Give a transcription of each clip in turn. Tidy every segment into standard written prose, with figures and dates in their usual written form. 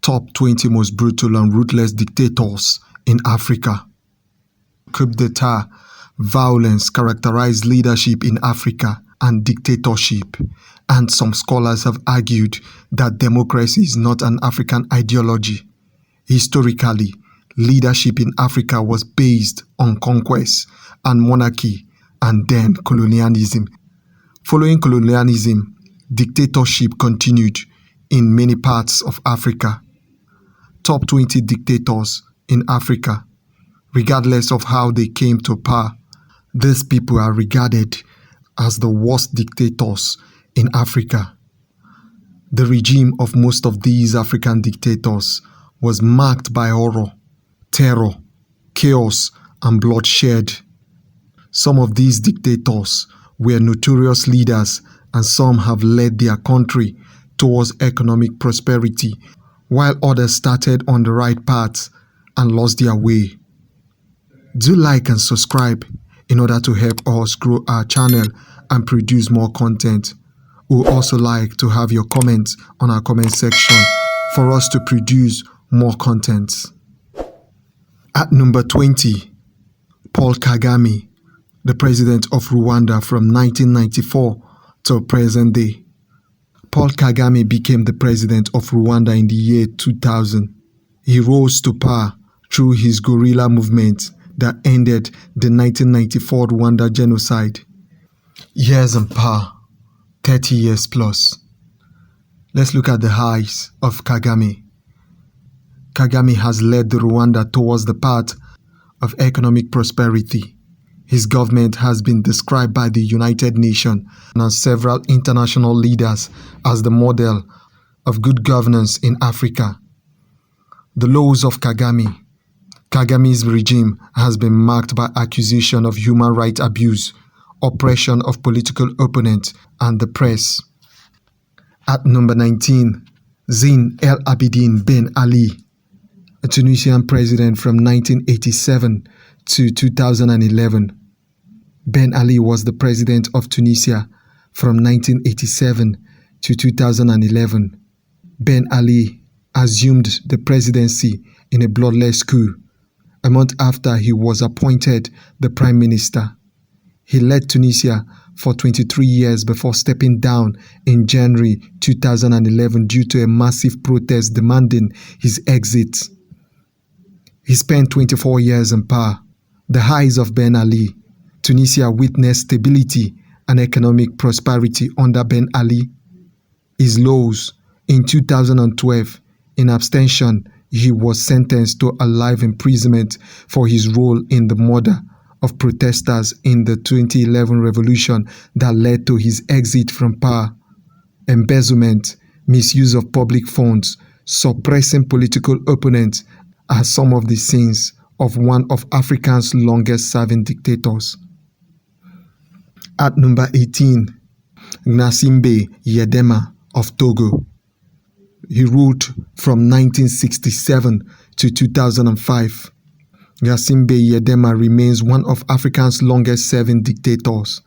Top 20 most brutal and ruthless dictators in Africa. Coup d'etat, violence characterize leadership in Africa and dictatorship, and some scholars have argued that democracy is not an African ideology. Historically, leadership in Africa was based on conquest and monarchy, and then colonialism. Following colonialism, dictatorship continued in many parts of Africa. Top 20 dictators in Africa. Regardless of how they came to power, these people are regarded as the worst dictators in Africa. The regime of most of these African dictators was marked by horror, terror, chaos, and bloodshed. Some of these dictators were notorious leaders, and some have led their country towards economic prosperity, while others started on the right path and lost their way. Do like and subscribe in order to help us grow our channel and produce more content. We would also like to have your comments on our comment section for us to produce more content. At number 20, Paul Kagame, the president of Rwanda from 1994 to present day. Paul Kagame became the president of Rwanda in the year 2000. He rose to power through his guerrilla movement that ended the 1994 Rwanda genocide. Years in power, 30 years plus. Let's look at the highs of Kagame. Kagame has led the Rwanda towards the path of economic prosperity. His government has been described by the United Nations and several international leaders as the model of good governance in Africa. The lows of Kagame. Kagame's regime has been marked by accusation of human rights abuse, oppression of political opponents, and the press. At number 19, Zine El Abidine Ben Ali, a Tunisian president from 1987 to 2011. Ben Ali was the president of Tunisia from 1987 to 2011. Ben Ali assumed the presidency in a bloodless coup, a month after he was appointed the prime minister. He led Tunisia for 23 years before stepping down in January 2011 due to a massive protest demanding his exit. He spent 24 years in power. The highs of Ben Ali. Tunisia witnessed stability and economic prosperity under Ben Ali. His lows. In 2012, in abstention, he was sentenced to a life imprisonment for his role in the murder of protesters in the 2011 revolution that led to his exit from power. Embezzlement, misuse of public funds, suppressing political opponents are some of the sins of one of Africa's longest-serving dictators. At number 18, Yedema of Togo. He ruled from 1967 to 2005. Yedema remains one of Africa's longest-serving dictators.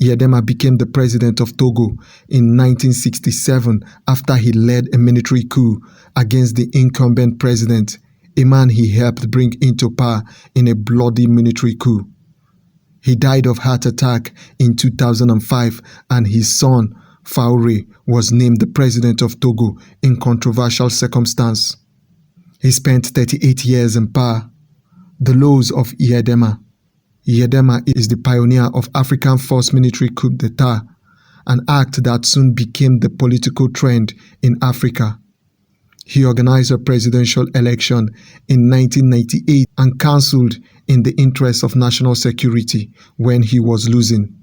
Yedema became the president of Togo in 1967 after he led a military coup against the incumbent president, a man he helped bring into power in a bloody military coup. He died of heart attack in 2005, and his son, Habré, was named the president of Togo in controversial circumstance. He spent 38 years in power. The lows of Yedema. Yedema is the pioneer of African forced military coup d'etat, an act that soon became the political trend in Africa. He organized a presidential election in 1998 and cancelled in the interest of national security when he was losing.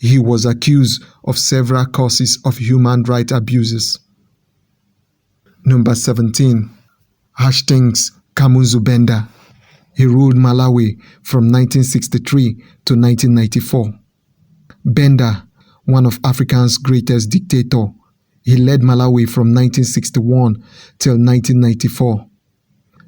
He was accused of several causes of human rights abuses. Number 17. Kamuzu Banda. He ruled Malawi from 1963 to 1994. Banda, one of Africa's greatest dictators, he led Malawi from 1961 till 1994.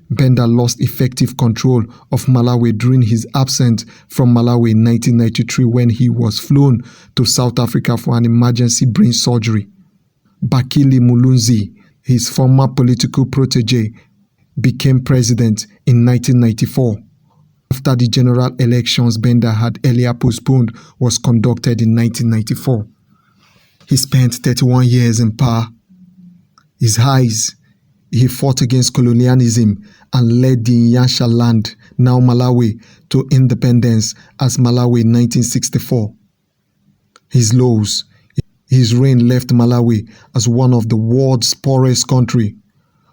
Banda lost effective control of Malawi during his absence from Malawi in 1993 when he was flown to South Africa for an emergency brain surgery. Bakili Mulunzi, his former political protege, became president in 1994. After the general elections Banda had earlier postponed was conducted in 1994. He spent 31 years in power. His highs: he fought against colonialism and led the Nyansha land, now Malawi, to independence as Malawi in 1964. His lows: his reign left Malawi as one of the world's poorest countries.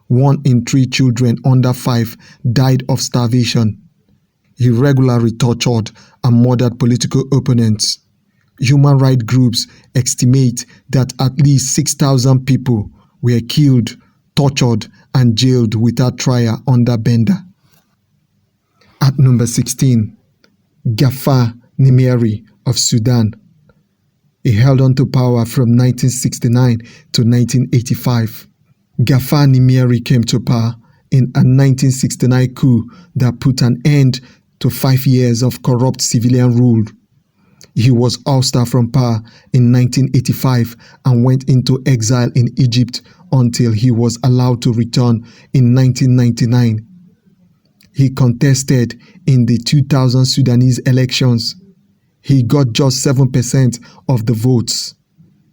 1 in 3 children under 5 died of starvation. He regularly tortured and murdered political opponents. Human rights groups estimate that at least 6,000 people were killed, tortured, and jailed without trial under Banda. At number 16, Gafar Nimiri of Sudan. He held on to power from 1969 to 1985. Gafar Nimiri came to power in a 1969 coup that put an end to 5 years of corrupt civilian rule. He was ousted from power in 1985 and went into exile in Egypt until he was allowed to return in 1999. He contested in the 2000 Sudanese elections. He got just 7% of the votes.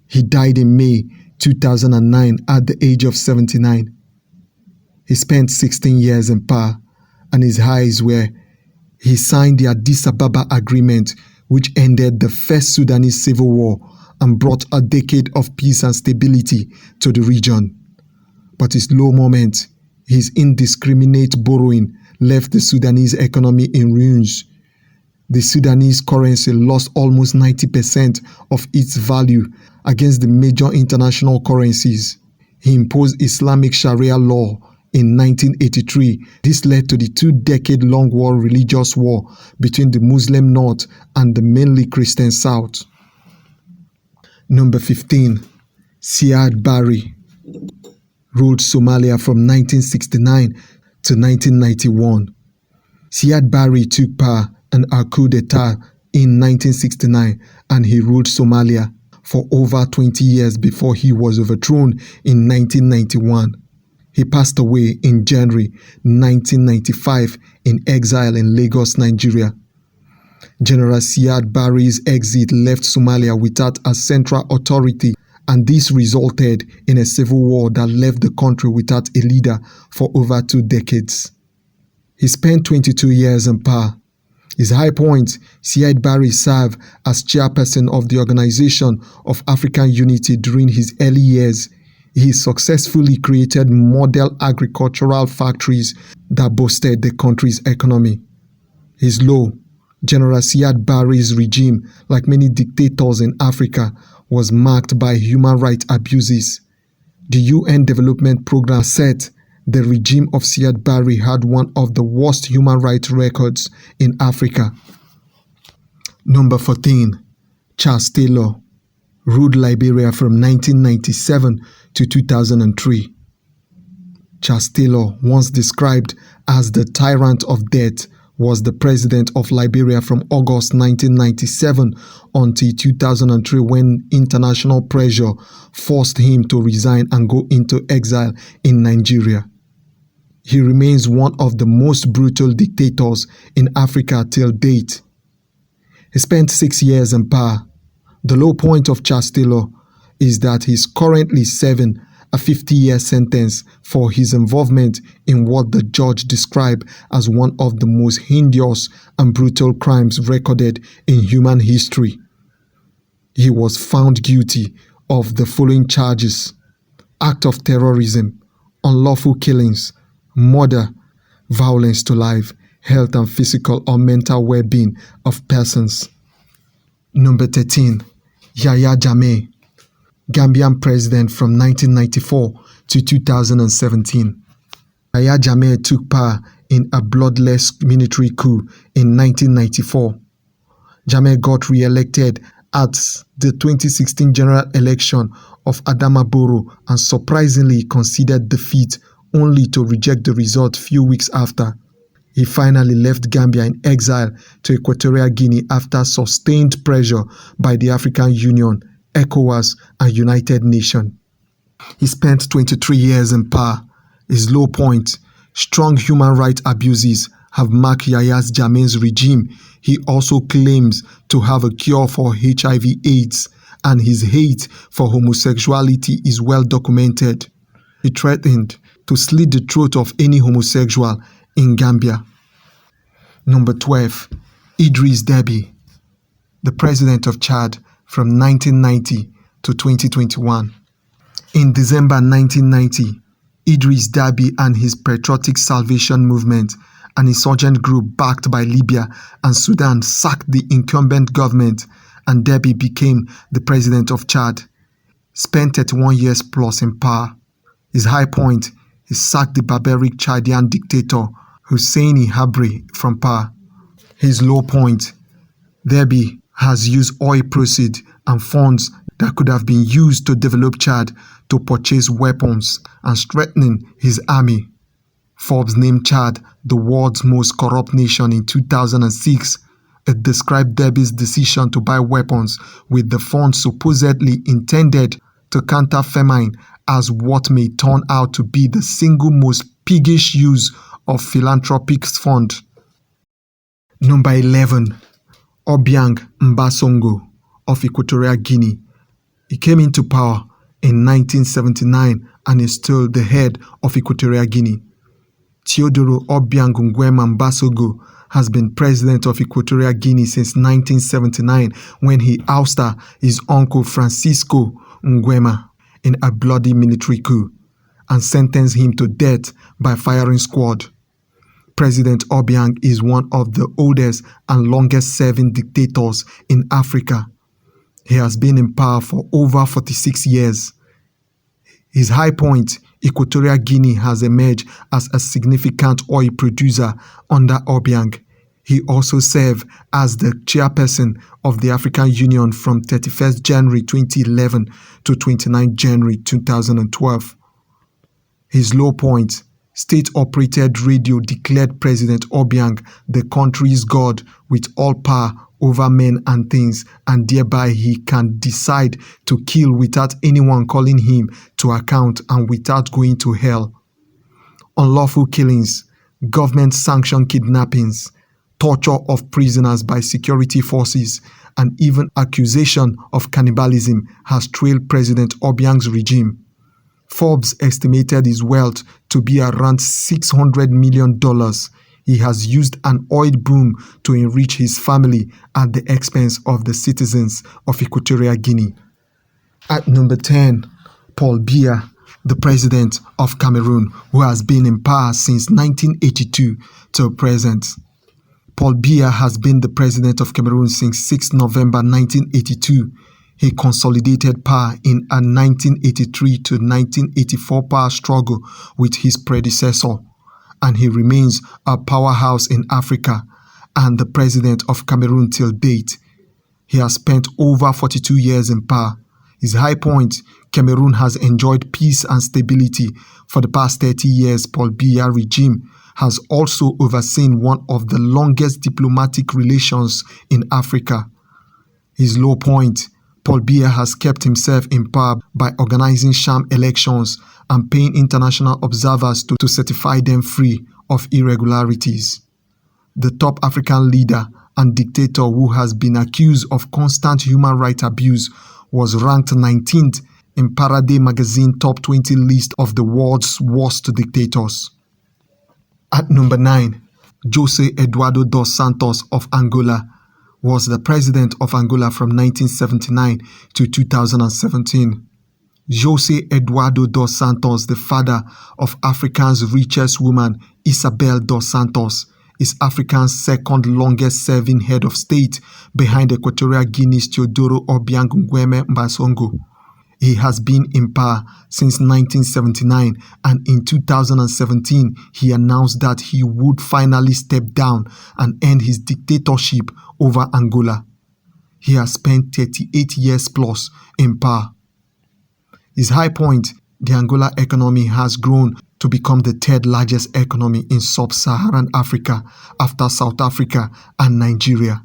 He died in May 2009 at the age of 79. He spent 16 years in power, and his highs were: he signed the Addis Ababa Agreement, which ended the first Sudanese civil war and brought a decade of peace and stability to the region. But his low moment, his indiscriminate borrowing, left the Sudanese economy in ruins. The Sudanese currency lost almost 90% of its value against the major international currencies. He imposed Islamic Sharia law in 1983. This led to the 2-decade-long religious war between the Muslim North and the mainly Christian South. Number 15, Siad Barre ruled Somalia from 1969 to 1991. Siad Barre took power and a coup d'etat in 1969, and he ruled Somalia for over 20 years before he was overthrown in 1991. He passed away in January 1995 in exile in Lagos, Nigeria. General Siad Barre's exit left Somalia without a central authority, and this resulted in a civil war that left the country without a leader for over 2 decades. He spent 22 years in power. His high point: Siad Barre served as chairperson of the Organization of African Unity during his early years. He successfully created model agricultural factories that boosted the country's economy. His low: General Siad Barre's regime, like many dictators in Africa, was marked by human rights abuses. The UN Development Programme said the regime of Siad Barre had one of the worst human rights records in Africa. Number 14, Charles Taylor ruled Liberia from 1997 to 2003. Charles Taylor, once described as the tyrant of death, was the president of Liberia from August 1997 until 2003, when international pressure forced him to resign and go into exile in Nigeria. He remains one of the most brutal dictators in Africa till date. He spent 6 years in power. The low point of Charles Taylor is that he's currently serving a 50-year sentence for his involvement in what the judge described as one of the most heinous and brutal crimes recorded in human history. He was found guilty of the following charges: act of terrorism, unlawful killings, murder, violence to life, health and physical or mental well-being of persons. Number 13, Yahya Jammeh, Gambian president from 1994 to 2017. Yahya Jammeh took power in a bloodless military coup in 1994. Jammeh got re-elected at the 2016 general election of Adama Barrow and surprisingly conceded defeat, only to reject the result few weeks after. He finally left Gambia in exile to Equatorial Guinea after sustained pressure by the African Union, ECOWAS, and United Nations. He spent 23 years in power. His low point: strong human rights abuses have marked Yaya's Jammeh's regime. He also claims to have a cure for HIV/AIDS, and his hate for homosexuality is well documented. He threatened to slit the throat of any homosexual in Gambia. Number 12. Idriss Déby, the president of Chad from 1990 to 2021. In December 1990, Idriss Déby and his Patriotic Salvation Movement, an insurgent group backed by Libya and Sudan, sacked the incumbent government, and Déby became the president of Chad. Spent 31 years plus in power. His high point: he sacked the barbaric Chadian dictator Husseini Habré from power. His low point: Déby has used oil proceeds and funds that could have been used to develop Chad to purchase weapons and strengthening his army. Forbes named Chad the world's most corrupt nation in 2006. It described Déby's decision to buy weapons with the funds supposedly intended to counter famine as what may turn out to be the single most piggish use of philanthropic funds. Number 11. Obiang Mbasongo of Equatorial Guinea. He came into power in 1979 and is still the head of Equatorial Guinea. Teodoro Obiang Nguema Mbasongo has been president of Equatorial Guinea since 1979 when he ousted his uncle Francisco Nguema in a bloody military coup and sentenced him to death by firing squad. President Obiang is one of the oldest and longest-serving dictators in Africa. He has been in power for over 46 years. His high point: Equatorial Guinea has emerged as a significant oil producer under Obiang. He also served as the chairperson of the African Union from 31st January 2011 to 29 January 2012. His low point: state-operated radio declared President Obiang the country's god with all power over men and things, and thereby he can decide to kill without anyone calling him to account and without going to hell. Unlawful killings, government-sanctioned kidnappings, torture of prisoners by security forces, and even accusation of cannibalism has trailed President Obiang's regime. Forbes estimated his wealth to be around $600 million. He has used an oil boom to enrich his family at the expense of the citizens of Equatorial Guinea. At number 10, Paul Biya, the president of Cameroon, who has been in power since 1982 till present. Paul Biya has been the president of Cameroon since 6 November 1982. He consolidated power in a 1983 to 1984 power struggle with his predecessor, and he remains a powerhouse in Africa and the president of Cameroon till date. He has spent over 42 years in power. His high point: Cameroon has enjoyed peace and stability for the past 30 years. Paul Biya regime has also overseen one of the longest diplomatic relations in Africa. His low point: Paul Biya has kept himself in power by organizing sham elections and paying international observers to certify them free of irregularities. The top African leader and dictator who has been accused of constant human rights abuse was ranked 19th in Paraday magazine top 20 list of the world's worst dictators. At number 9, José Eduardo dos Santos of Angola was the president of Angola from 1979 to 2017. José Eduardo dos Santos, the father of Africa's richest woman, Isabel dos Santos, is Africa's second longest-serving head of state behind Equatorial Guinea's Teodoro Obiang Nguema Mbasongo. He has been in power since 1979, and in 2017, he announced that he would finally step down and end his dictatorship over Angola. He has spent 38 years plus in power. His high point: the Angola economy has grown to become the third largest economy in sub-Saharan Africa after South Africa and Nigeria.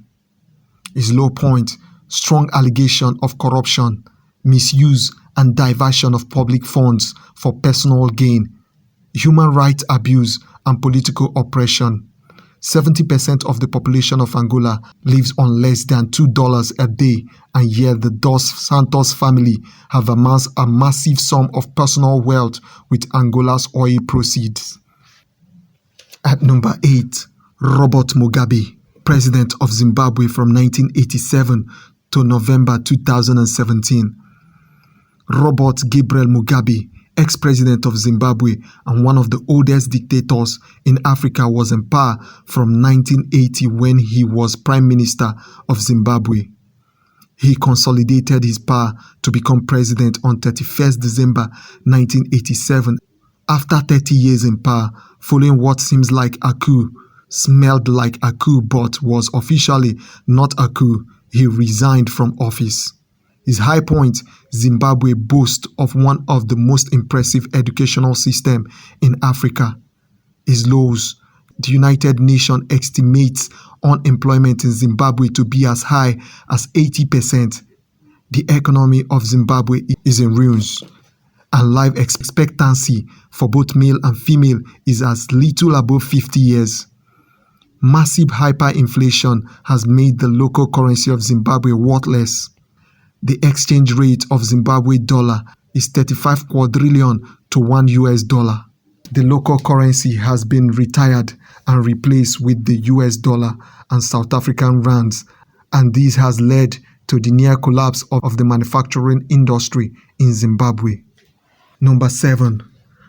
His low point: strong allegation of corruption, misuse, and diversion of public funds for personal gain, human rights abuse, and political oppression. 70% of the population of Angola lives on less than $2 a day, and yet the Dos Santos family have amassed a massive sum of personal wealth with Angola's oil proceeds. At number 8, Robert Mugabe, President of Zimbabwe from 1987 to November 2017. Robert Gabriel Mugabe, ex-president of Zimbabwe and one of the oldest dictators in Africa, was in power from 1980 when he was Prime Minister of Zimbabwe. He consolidated his power to become president on 31st December 1987 after 30 years in power, following what seems like a coup, smelled like a coup but was officially not a coup. He resigned from office. His high point, Zimbabwe boasts of one of the most impressive educational systems in Africa. His lows, the United Nations estimates unemployment in Zimbabwe to be as high as 80%. The economy of Zimbabwe is in ruins, and life expectancy for both male and female is as little above 50 years. Massive hyperinflation has made the local currency of Zimbabwe worthless. The exchange rate of Zimbabwe dollar is 35 quadrillion to $1. The local currency has been retired and replaced with the US dollar and South African rands, and this has led to the near collapse of the manufacturing industry in Zimbabwe. Number 7,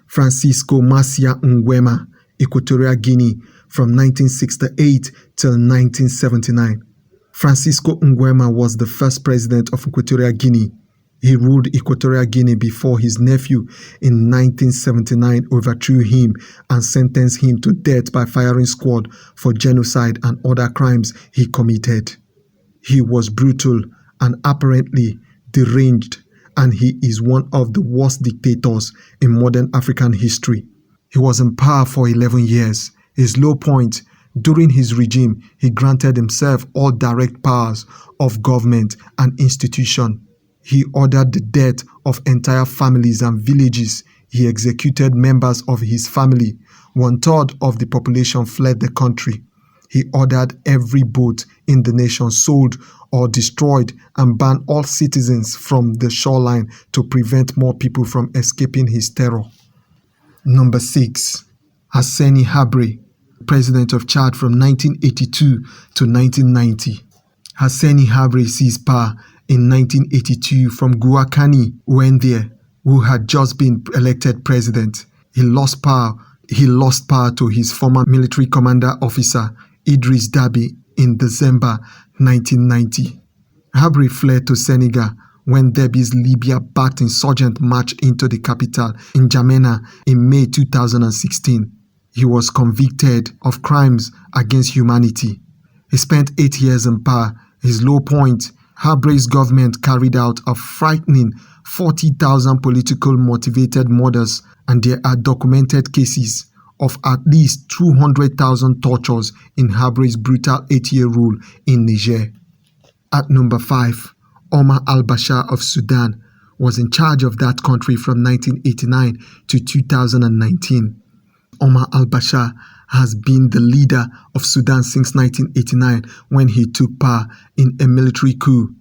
Francisco Macia Nguema, Equatorial Guinea from 1968 till 1979. Francisco Nguema was the first president of Equatorial Guinea. He ruled Equatorial Guinea before his nephew in 1979 overthrew him and sentenced him to death by firing squad for genocide and other crimes he committed. He was brutal and apparently deranged, and he is one of the worst dictators in modern African history. He was in power for 11 years. His low point: during his regime, he granted himself all direct powers of government and institution. He ordered the death of entire families and villages. He executed members of his family. 1/3 of the population fled the country. He ordered every boat in the nation sold or destroyed and banned all citizens from the shoreline to prevent more people from escaping his terror. Number 6, Hassani Habré, President of Chad from 1982 to 1990. Hassani Habré seized power in 1982 from Guakani Wendie, who had just been elected president. He lost power to his former military commander officer, Idriss Déby, in December 1990. Habré fled to Senegal when Déby's Libya-backed insurgent marched into the capital in Jammeh in May 2016. He was convicted of crimes against humanity. He spent 8 years in power. His low point: Habré's government carried out a frightening 40,000 political motivated murders, and there are documented cases of at least 200,000 tortures in Habré's brutal 8-year rule in Niger. At number 5, Omar Al-Bashir of Sudan was in charge of that country from 1989 to 2019. Omar Al-Bashir has been the leader of Sudan since 1989 when he took power in a military coup.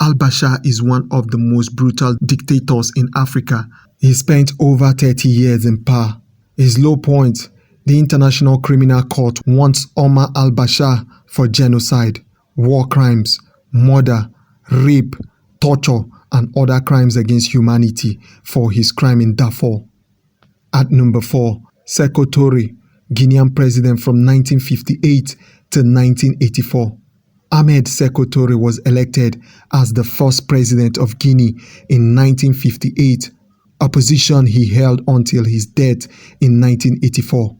Al-Bashir is one of the most brutal dictators in Africa. He spent over 30 years in power. His low point: the International Criminal Court wants Omar Al-Bashir for genocide, war crimes, murder, rape, torture, and other crimes against humanity for his crime in Darfur. At number 4, Sékou Touré, Guinean president from 1958 to 1984. Ahmed Sékou Touré was elected as the first president of Guinea in 1958, a position he held until his death in 1984.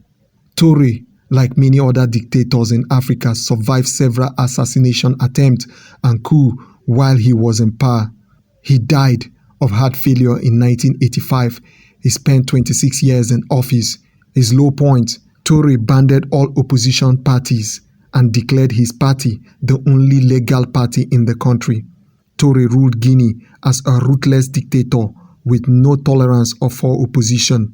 Touré, like many other dictators in Africa, survived several assassination attempts and coups while he was in power. He died of heart failure in 1985. He spent 26 years in office. His low point: Touré banned all opposition parties and declared his party the only legal party in the country. Touré ruled Guinea as a ruthless dictator with no tolerance for opposition.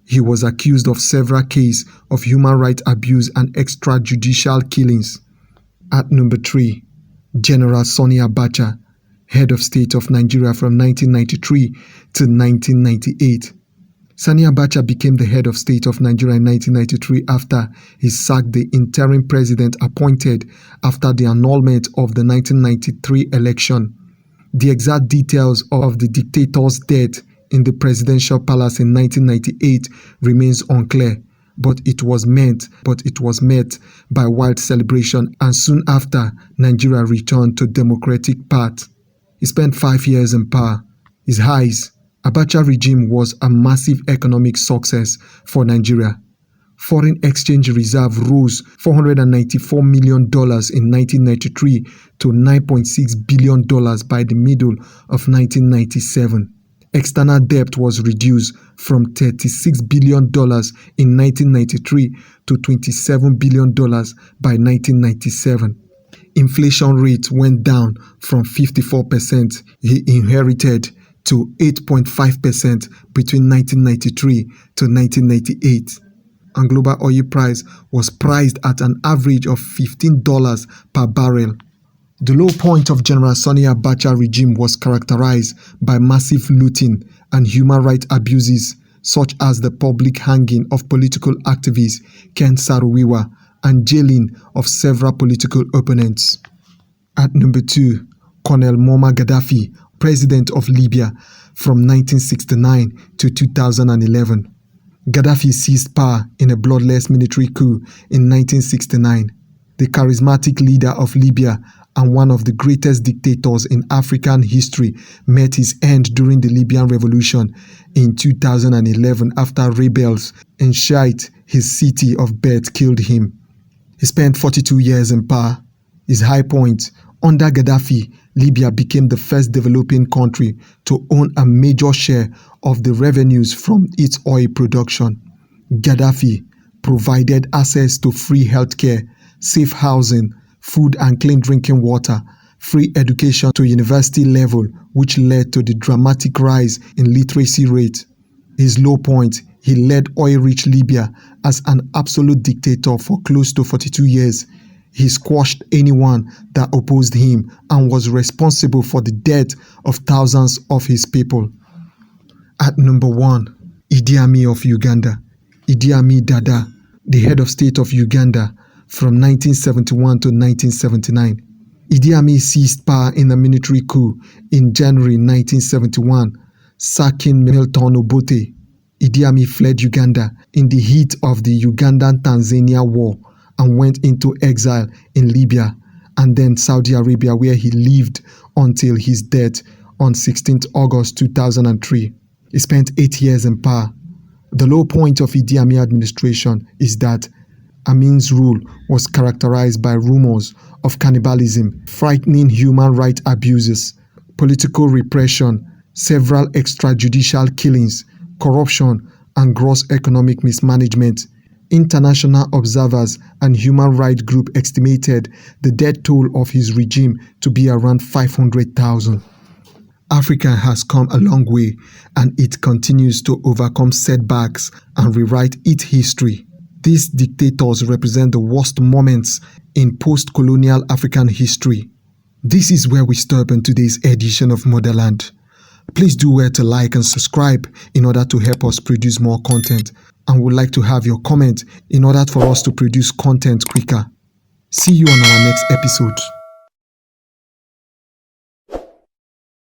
He was accused of several cases of human rights abuse and extrajudicial killings. At number 3, General Sani Abacha, head of state of Nigeria from 1993 to 1998. Sani Abacha became the head of state of Nigeria in 1993 after he sacked the interim president appointed after the annulment of the 1993 election. The exact details of the dictator's death in the presidential palace in 1998 remains unclear, but it was met by wild celebration, and soon after, Nigeria returned to democratic path. He spent 5 years in power. His highs: Abacha regime was a massive economic success for Nigeria. Foreign exchange reserve rose $494 million in 1993 to $9.6 billion by the middle of 1997. External debt was reduced from $36 billion in 1993 to $27 billion by 1997. Inflation rate went down from 54% he inherited to 8.5% between 1993 to 1998. And global oil price was priced at an average of $15 per barrel. The low point of General Sani Abacha regime was characterized by massive looting and human rights abuses, such as the public hanging of political activist Ken Saro-Wiwa and jailing of several political opponents. At number 2, Colonel Muammar Gaddafi, president of Libya from 1969 to 2011. Gaddafi seized power in a bloodless military coup in 1969. The charismatic leader of Libya and one of the greatest dictators in African history met his end during the Libyan revolution in 2011 after rebels in Siad, his city of birth, killed him. He spent 42 years in power. His high point: under Gaddafi, Libya became the first developing country to own a major share of the revenues from its oil production. Gaddafi provided access to free healthcare, safe housing, food and clean drinking water, free education to university level, which led to the dramatic rise in literacy rate. His low point: he led oil-rich Libya as an absolute dictator for close to 42 years. He squashed anyone that opposed him and was responsible for the death of thousands of his people. At number 1, Idi Amin of Uganda. Idi Amin Dada, the head of state of Uganda from 1971 to 1979. Idi Amin seized power in a military coup in January 1971, sacking Milton Obote. Idi Amin fled Uganda in the heat of the Ugandan-Tanzania war and went into exile in Libya and then Saudi Arabia, where he lived until his death on 16th August 2003. He spent 8 years in power. The low point of Idi Amin administration is that Amin's rule was characterized by rumors of cannibalism, frightening human rights abuses, political repression, several extrajudicial killings, corruption, and gross economic mismanagement. International observers and human rights groups estimated the death toll of his regime to be around 500,000. Africa has come a long way, and it continues to overcome setbacks and rewrite its history. These dictators represent the worst moments in post-colonial African history. This is where we stop in today's edition of Motherland. Please do well to like and subscribe in order to help us produce more content, and would like to have your comment in order for us to produce content quicker. See you on our next episode.